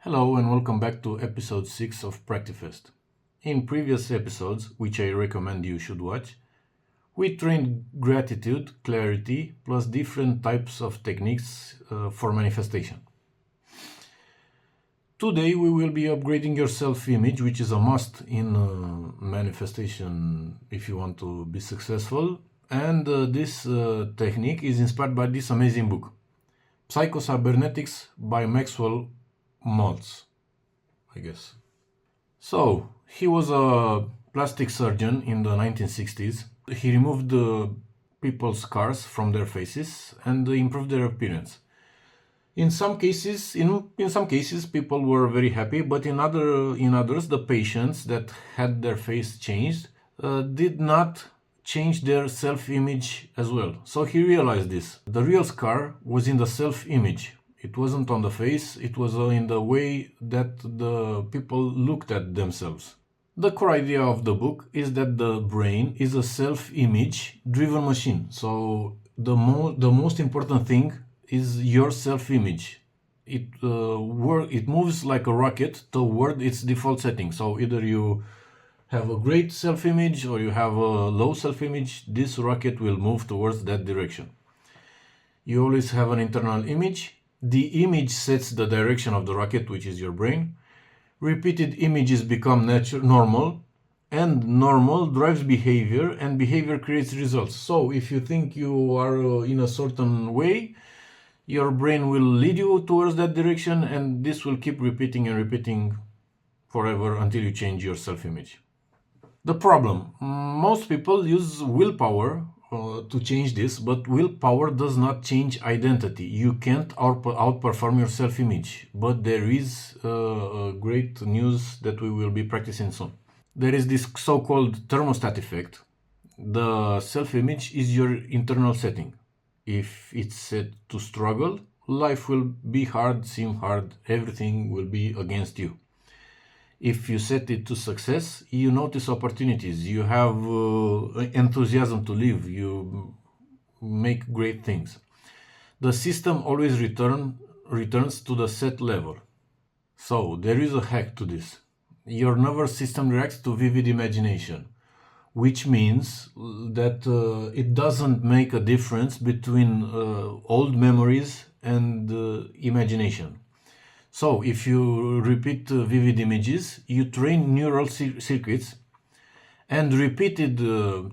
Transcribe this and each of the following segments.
Hello and welcome back to episode 6 of Practifest. In previous episodes, which I recommend you should watch, we trained gratitude, clarity, plus different types of techniques for manifestation. Today we will be upgrading your self-image, which is a must in manifestation if you want to be successful. And this technique is inspired by this amazing book, Psycho-Cybernetics by Maxwell Maltz, I guess. So, he was a plastic surgeon in the 1960s. He removed people's scars from their faces and improved their appearance. In some cases, people were very happy, but in others, the patients that had their face changed did not change their self-image as well. So he realized this. The real scar was in the self-image. It wasn't on the face, it was in the way that the people looked at themselves. The core idea of the book is that the brain is a self-image driven machine. So the most important thing is your self-image. It moves like a rocket toward its default setting. So either you have a great self-image or you have a low self-image, this rocket will move towards that direction. You always have an internal image. The image sets the direction of the rocket, which is your brain. Repeated images become normal, and normal drives behavior, and behavior creates results. So if you think you are in a certain way, your brain will lead you towards that direction, and this will keep repeating and repeating forever until you change your self-image. The problem, most people use willpower to change this, but willpower does not change identity. You can't outperform your self-image, but there is great news that we will be practicing soon. There is this so-called thermostat effect. The self-image is your internal setting. If it's set to struggle, life will be hard, seem hard, everything will be against you. If you set it to success, you notice opportunities, you have enthusiasm to live, you make great things. The system always returns to the set level. So there is a hack to this. Your nervous system reacts to vivid imagination, which means that it doesn't make a difference between old memories and imagination. So if you repeat vivid images, you train neural circuits, and repeated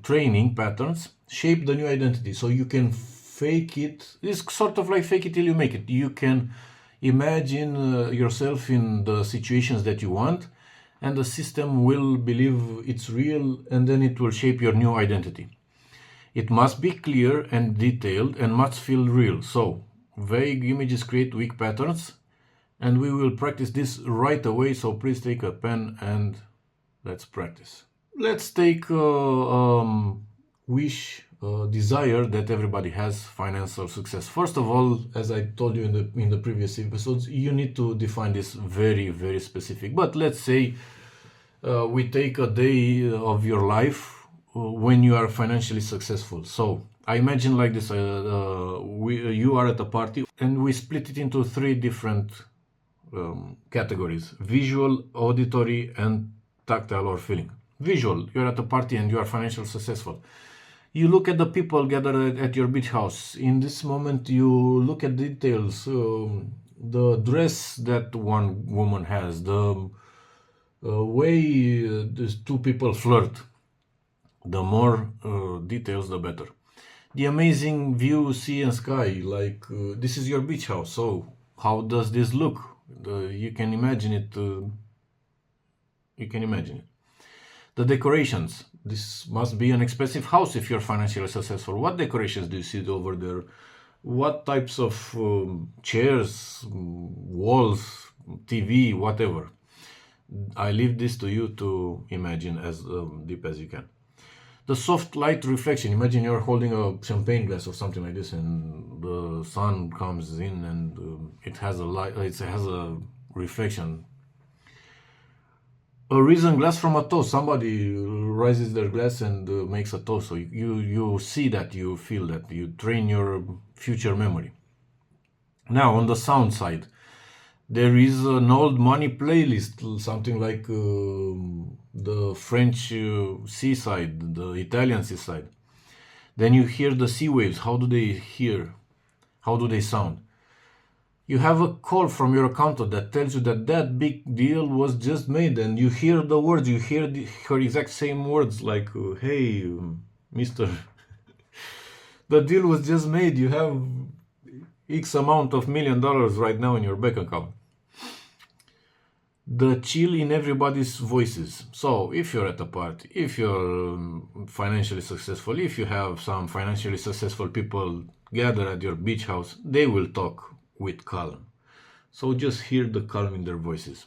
training patterns shape the new identity. So you can fake it. It's sort of like fake it till you make it. You can imagine yourself in the situations that you want, and the system will believe it's real, and then it will shape your new identity. It must be clear and detailed and must feel real. So vague images create weak patterns, and we will practice this right away, so please take a pen and let's practice. Let's take wish, desire that everybody has, financial success. First of all, as I told you in the previous episodes, you need to define this very, very specific. But let's say we take a day of your life when you are financially successful. So I imagine like this, you are at a party and we split it into three different categories: visual, auditory, and tactile or feeling. Visual, you're at a party and you are financially successful. You look at the people gathered at your beach house. In this moment, you look at details, the dress that one woman has, the way these two people flirt. The more details, the better. The amazing view, sea and sky, like this is your beach house. So how does this look? You can imagine it. The decorations. This must be an expensive house if you're financially successful. What decorations do you see over there? What types of chairs, walls, TV, whatever. I leave this to you to imagine as deep as you can. The soft light reflection. Imagine you're holding a champagne glass or something like this, and the sun comes in, and it has a light. It has a reflection. A risen glass from a toast. Somebody raises their glass and makes a toast. So you see that, you feel that, you train your future memory. Now on the sound side, There is an old money playlist, something like the French seaside, the Italian seaside. Then you hear the sea waves. How do they hear? How do they sound? You have a call from your accountant that tells you that that big deal was just made, and you hear the words, you hear her exact same words, like, hey, mister, the deal was just made. You have X amount of $1 million right now in your bank account. The chill in everybody's voices. So if you're at a party, if you're financially successful, if you have some financially successful people gather at your beach house, they will talk with calm. So just hear the calm in their voices.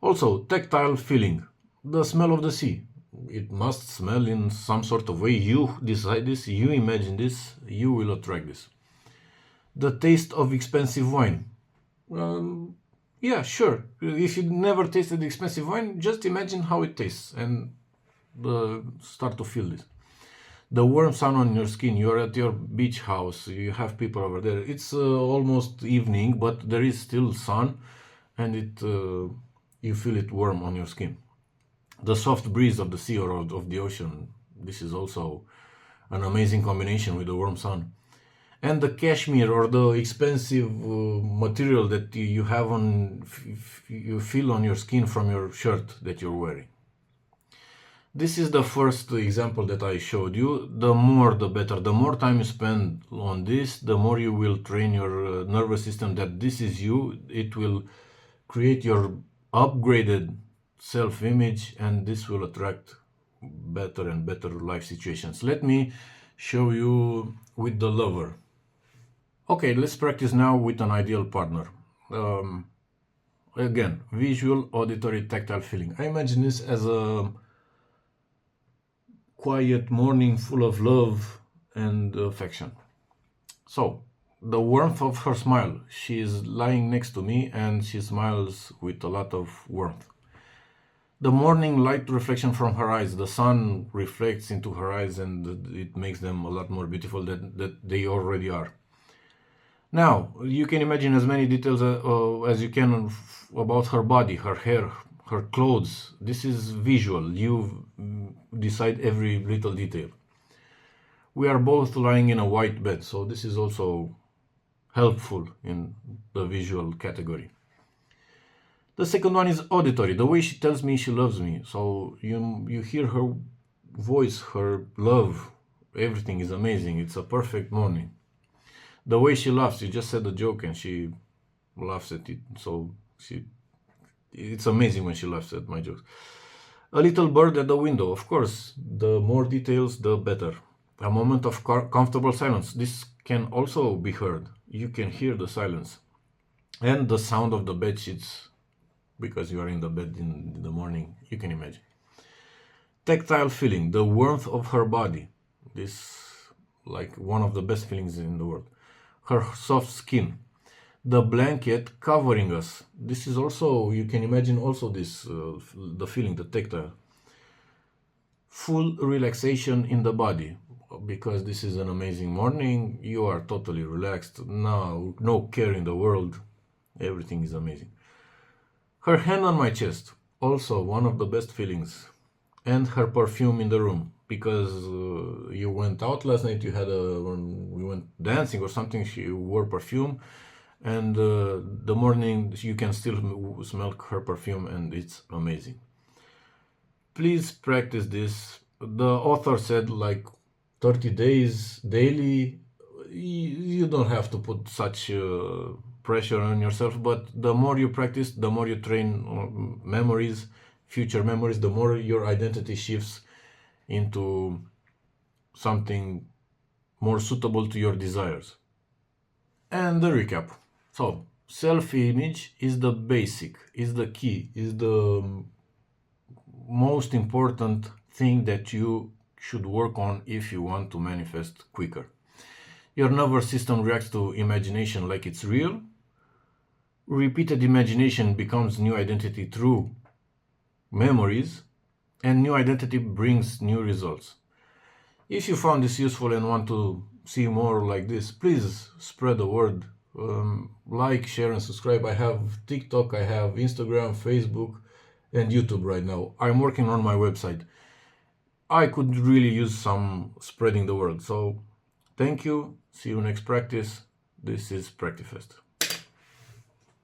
Also, tactile feeling. The smell of the sea. It must smell in some sort of way. You decide this, you imagine this, you will attract this. The taste of expensive wine. Yeah, sure. If you never tasted expensive wine, just imagine how it tastes and start to feel this. The warm sun on your skin. You're at your beach house. You have people over there. It's almost evening, but there is still sun, and you feel it warm on your skin. The soft breeze of the sea or of the ocean. This is also an amazing combination with the warm sun. And the cashmere or the expensive material that you have you feel on your skin from your shirt that you're wearing. This is the first example that I showed you. The more the better. The more time you spend on this, the more you will train your nervous system that this is you. It will create your upgraded self-image, and this will attract better and better life situations. Let me show you with the lover. Okay, let's practice now with an ideal partner. Again, visual, auditory, tactile feeling. I imagine this as a quiet morning full of love and affection. So, the warmth of her smile. She is lying next to me and she smiles with a lot of warmth. The morning light reflection from her eyes. The sun reflects into her eyes and it makes them a lot more beautiful than they already are. Now, you can imagine as many details as you can about her body, her hair, her clothes. This is visual. You decide every little detail. We are both lying in a white bed, so this is also helpful in the visual category. The second one is auditory, the way she tells me she loves me. So you hear her voice, her love, everything is amazing. It's a perfect morning. The way she laughs, you just said a joke and she laughs at it. So it's amazing when she laughs at my jokes. A little bird at the window. Of course, the more details, the better. A moment of comfortable silence. This can also be heard. You can hear the silence. And the sound of the bed sheets, because you are in the bed in the morning, you can imagine. Tactile feeling, the warmth of her body. This, like one of the best feelings in the world. Her soft skin, the blanket covering us. This is also, you can imagine also this, the feeling, the tactile. Full relaxation in the body, because this is an amazing morning. You are totally relaxed. No care in the world. Everything is amazing. Her hand on my chest, also one of the best feelings. And her perfume in the room. Because you went out last night, we went dancing or something, she wore perfume, and the morning you can still smell her perfume and it's amazing. Please practice this. The author said like 30 days daily. You don't have to put such pressure on yourself, but the more you practice, the more you train memories, future memories, the more your identity shifts into something more suitable to your desires. And the recap. So, self-image is the basic, is the key, is the most important thing that you should work on if you want to manifest quicker. Your nervous system reacts to imagination like it's real. Repeated imagination becomes new identity through memories. And new identity brings new results. If you found this useful and want to see more like this, please spread the word like, share, and subscribe. I have TikTok, I have Instagram, Facebook, and YouTube right now. I'm working on my website. I could really use some spreading the word. So thank you. See you next practice. This is Practifest.